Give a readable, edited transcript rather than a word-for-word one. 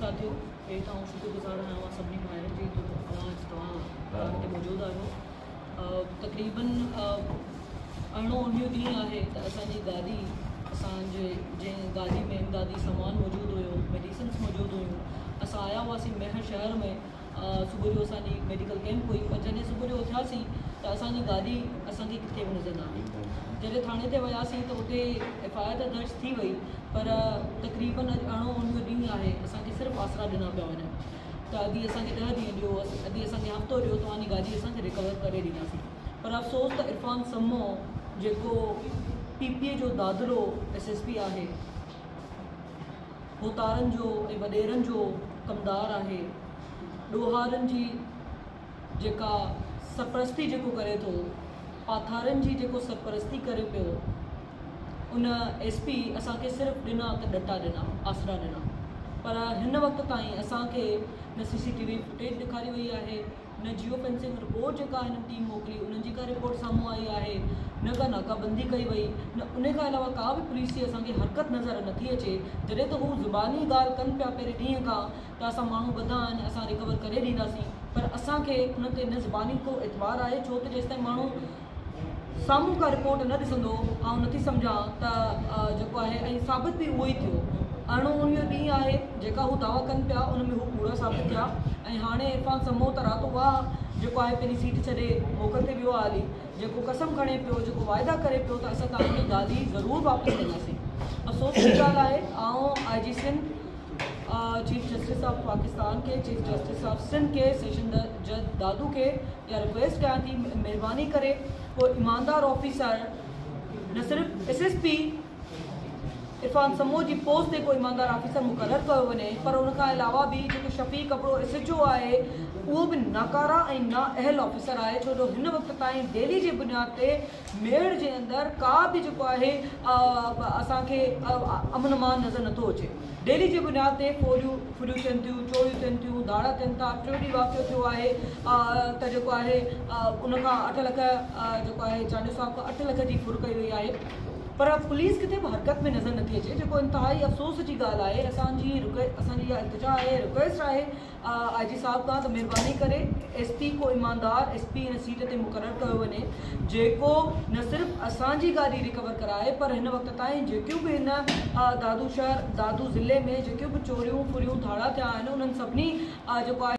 साथियों, शुक्रगुज़ार आहियां सभिनी खां जी तव्हां मौजूद आहियो। तक़रीबन 19 ॾींहं आहे त असांजी गाॾी असांजे जंहिं गाॾी में इमदादी सामान मौजूदु हुयो, मेडिसिन्स मौजूदु हुयूं। असां आया हुआसीं मेहर शहर में। सुबुह जो असांजी मेडिकल कैंप हुई, पर जॾहिं सुबुह जो उथियासीं त असांजी गाॾी असांखे किथे बि नज़र न आई। जॾहिं थाणे ते वियासीं त उते FIR त दर्ज थी वई, पर तक़रीबन अॼु 19 ॾींहं आहे असांखे सिर्फ़ु आसरा ॾिना पिया वञनि त अॼु असांखे 10 ॾींहं ॾियो, अॼु असांखे हफ़्तो ॾियो, तव्हांजी गाॾी असांखे रिकवर करे ॾींदासीं। पर अफ़सोस त इरफान सम्मो जेको PPA जो दादरो SSP आहे, होतारनि जो ऐं वॾेरनि जो कमदार आहे, ॾोहारनि जी जेका सरपरस्ती जेको करे थो, पाथारनि जी जेको सरपरस्ती करे पियो, उन SP असांखे सिर्फ़ु ॾिना त ॾटा ॾिना, आसरा ॾिना। पर हिन वक़्त ताईं असांखे न CCTV फुटेज ॾेखारी वई आहे, न जियो फेंसिंग रिपोर्ट जेका हिन टीम मोकिली उन्हनि जी का रिपोर्ट साम्हूं आई आहे, न का नाकाबंदी कई वई, न उन खां अलावा का बि पुलिस जी असांखे हरकत नज़र नथी अचे। जॾहिं त हू ज़ुबानी ॻाल्हि कनि पिया पहिरें ॾींहं खां त असां माण्हू ॿधा आहिनि, असां रिकवर करे ॾींदासीं, पर असांखे उन ते न ज़ुबानी को एतबार आहे, छो त जेसिताईं माण्हू साम्हूं का रिपोर्ट न ॾिसंदो, आउं नथी सम्झां त जेको आहे ऐं साबित बि उहो ई थियो। 19 ॾींहं आहे जेका हू दावा कनि पिया, उन में हू पूरा साबित थिया। ऐं हाणे इरफान सम्मो त रातो वाह जेको आहे पंहिंजी सीट छॾे मोकल ते वियो आहे हली, जेको कसम खणे पियो, जेको वाइदा करे पियो त असां तव्हांजी गाॾी ज़रूरु वापसि कंदासीं। अफ़सोस जी ॻाल्हि आहे, आउं IG Sindh chief justice of Pakistan के, चीफ जस्टिस ऑफ सिंध के, सेशन जज दादू के या रिक्वेस्ट कयां थी, महिरबानी करे को ईमानदार ऑफिसर, न सिर्फ़ु SSP इरफान सम्मो जी पोस्ट ते कोई ईमानदार ऑफिसर मुक़ररु कयो वञे, पर उनखां अलावा बि जेको शफ़ीक कपिड़ो SHO आहे उहो बि नाकारा ऐं नाअहल ऑफिसर आहे, छो जो हिन वक़्त ताईं डेली जे बुनियाद ते मेड़ जे अंदरि का बि जेको आहे असांखे अमन अमान नज़र नथो अचे। डेली जे बुनियाद ते फुरियूं थियनि थियूं, चोरियूं थियनि थियूं, दाड़ा थियनि था। टियों ॾींहुं वाक़ियो थियो आहे त जेको आहे उनखां 8 लख जेको आहे चांडियो साहब खां 8 लख जी फुर कई वई आहे, पर पुलिस किथे बि हरकत में नज़र नथी अचे, जेको इंतिहाई अफ़सोस जी ॻाल्हि आहे। असांजी इहा इल्तिजा आहे, रिक्वेस्ट आहे IG साहब खां त महिरबानी करे SP को ईमानदार SP हिन सीट ते मुक़ररु कयो वञे, जेको न सिर्फ़ु असांजी गाॾी रिकवर कराए, पर हिन वक़्त ताईं जेकियूं बि हिन दादू ज़िले में जेकियूं बि चोरियूं फुरियूं धाड़ा थिया आहिनि, उन्हनि सभिनी जेको आहे